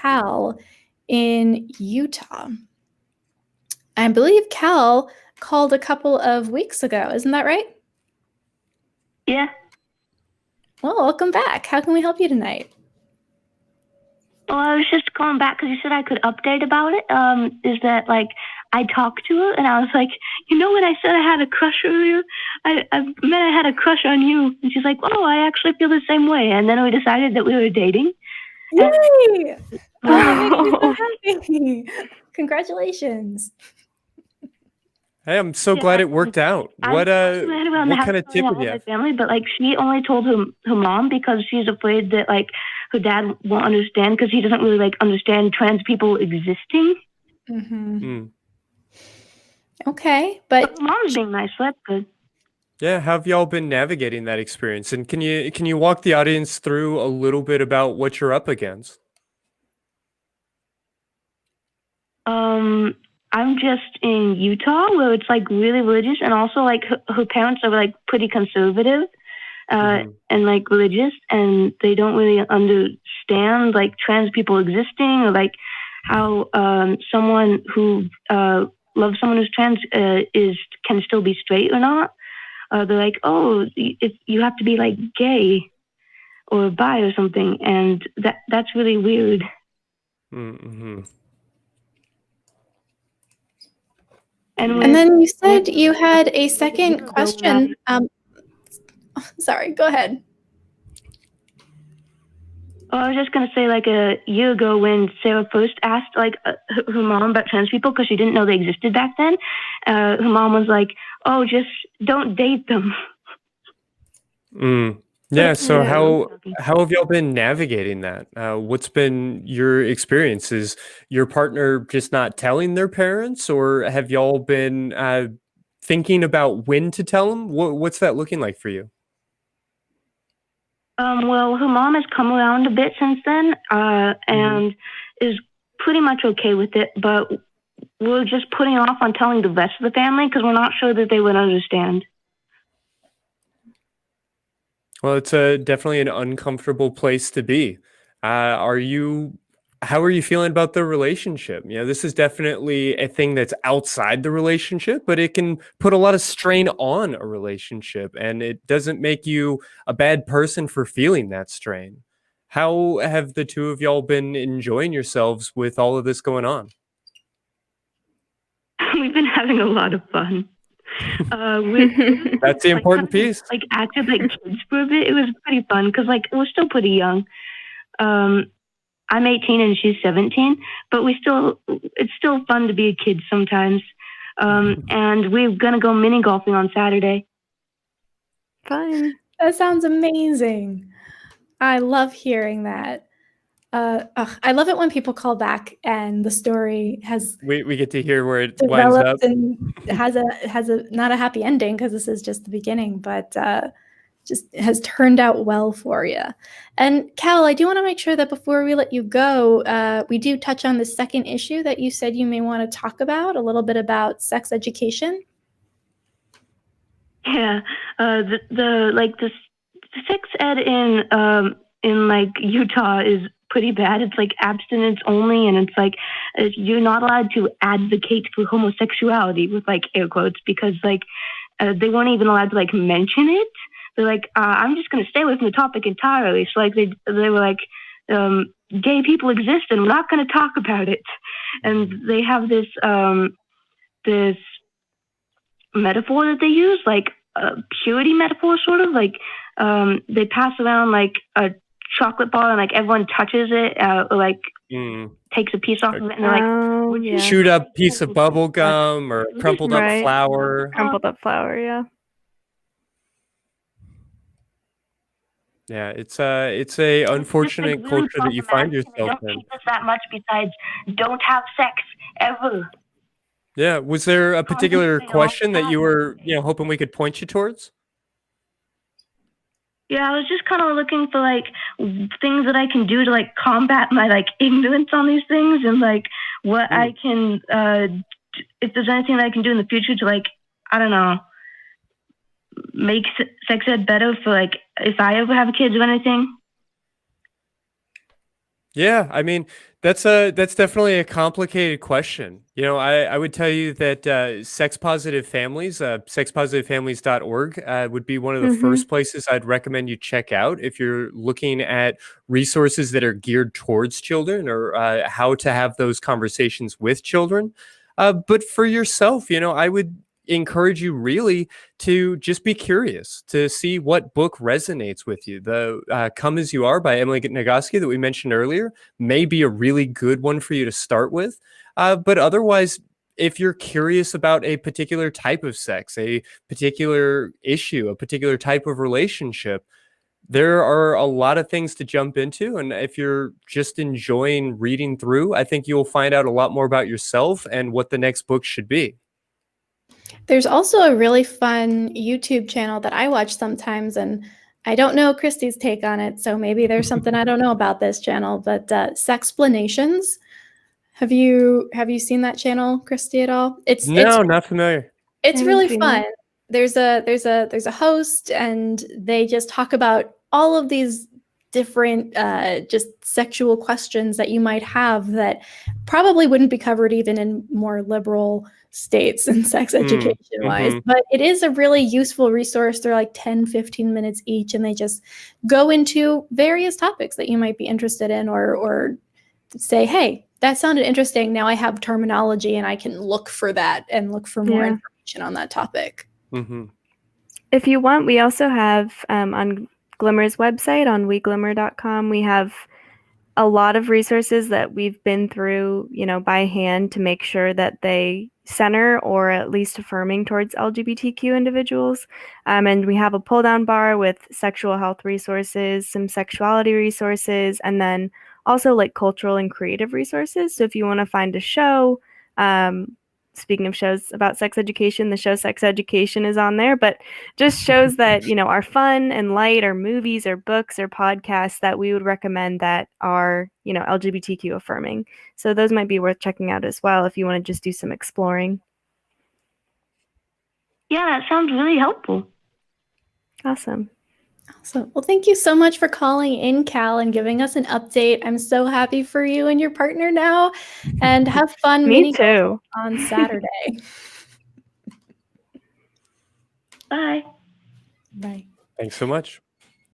Cal in Utah. I believe Cal called a couple of weeks ago. Isn't that right? Yeah. Well, welcome back. How can we help you tonight? Well, I was just calling back because you said I could update about it. Is that like I talked to her and I was like, when I said I had a crush earlier, I meant I had a crush on you. And she's like, oh, I actually feel the same way. And then we decided that we were dating. Yay! Oh, that makes me so happy. Congratulations. Hey, I'm so glad it worked out. What kind of tip would you have? Family, but like she only told her mom because she's afraid that like her dad won't understand because he doesn't really like understand trans people existing. Okay, but mom's being nice, so that's good. Yeah, how have y'all been navigating that experience? And can you walk the audience through a little bit about what you're up against? I'm just in Utah where it's like really religious, and also like her parents are like pretty conservative and like religious, and they don't really understand like trans people existing or like how someone who loves someone who's trans can still be straight or not. They're like, oh, if you have to be like gay or bi or something, and that's really weird. And then you said you had a second question. Sorry, go ahead. I was just going to say, like a year ago when Sarah first asked like her mom about trans people because she didn't know they existed back then, her mom was like, oh, just don't date them. Yeah, so how have y'all been navigating that? What's been your experience? Is your partner just not telling their parents, or have y'all been thinking about when to tell them? What's that looking like for you? Well, her mom has come around a bit since then and is pretty much okay with it, but we're just putting off on telling the rest of the family because we're not sure that they would understand. Well, it's definitely an uncomfortable place to be. How are you feeling about the relationship? This is definitely a thing that's outside the relationship, but it can put a lot of strain on a relationship, and it doesn't make you a bad person for feeling that strain. How have the two of y'all been enjoying yourselves with all of this going on? We've been having a lot of fun. That's the important piece. Like acted like kids for a bit. It was pretty fun because like we're still pretty young. I'm 18 and she's 17, but it's still fun to be a kid sometimes. And we're gonna go mini golfing on Saturday. Fun. That sounds amazing. I love hearing that. I love it when people call back and the story has we get to hear where it winds up and has a not a happy ending because this is just the beginning, but just has turned out well for you. And Cal, I do want to make sure that before we let you go, we do touch on the second issue that you said you may want to talk about, a little bit about sex education. Yeah, the sex ed in like Utah is pretty bad. It's like abstinence only, and it's like you're not allowed to advocate for homosexuality with like air quotes because like they weren't even allowed to like mention it. They're like, I'm just going to stay away from the topic entirely. So like they were like, gay people exist and we're not going to talk about it. And they have this this metaphor that they use, like a purity metaphor, sort of like they pass around like a chocolate bar and like everyone touches it or like takes a piece off of it and they're like chewed up piece of bubble gum or crumpled up flour. Crumpled up flour, yeah. Yeah, it's a unfortunate culture that you find yourself in. Don't us that much besides don't have sex ever. Yeah, was there a particular question that you were, hoping we could point you towards? Yeah, I was just kind of looking for like things that I can do to like combat my like ignorance on these things and like what I can, if there's anything that I can do in the future to like, I don't know, make sex ed better for like if I ever have kids or anything. Yeah, I mean, that's definitely a complicated question. You know, I would tell you that sex positive families, sexpositiveFamilies.org, would be one of the Mm-hmm. first places I'd recommend you check out if you're looking at resources that are geared towards children or how to have those conversations with children. But for yourself, you know, I would encourage you really to just be curious to see what book resonates with you. The Come As You Are by Emily Nagoski that we mentioned earlier may be a really good one for you to start with. But otherwise, if you're curious about a particular type of sex, a particular issue, a particular type of relationship, there are a lot of things to jump into. And if you're just enjoying reading through, I think you'll find out a lot more about yourself and what the next book should be. There's also a really fun YouTube channel that I watch sometimes, and I don't know Christy's take on it, so maybe there's something I don't know about this channel, but Sexplanations. Have you seen that channel, Christy, at all? No, not familiar. It's I haven't really seen fun. that. There's a host, and they just talk about all of these different just sexual questions that you might have that probably wouldn't be covered even in more liberal states and sex education wise. Mhm. But it is a really useful resource. They're like 10, 15 minutes each, and they just go into various topics that you might be interested in or say, hey, that sounded interesting. Now I have terminology and I can look for that and look for more information on that topic. Mhm. If you want, we also have on Glimmer's website, on weglimmer.com, we have a lot of resources that we've been through, you know, by hand to make sure that they center or at least affirming towards LGBTQ individuals. And we have a pull down bar with sexual health resources, some sexuality resources, and then also like cultural and creative resources. So if you want to find a show, speaking of shows about sex education, the show Sex Education is on there, but just shows that, you know, are fun and light, or movies or books or podcasts that we would recommend that are, you know, LGBTQ affirming. So those might be worth checking out as well if you want to just do some exploring. Yeah, that sounds really helpful. Awesome. Well, thank you so much for calling in, Cal, and giving us an update. I'm so happy for you and your partner now, and have fun Me mini too. on Saturday. Bye. Bye. Thanks so much.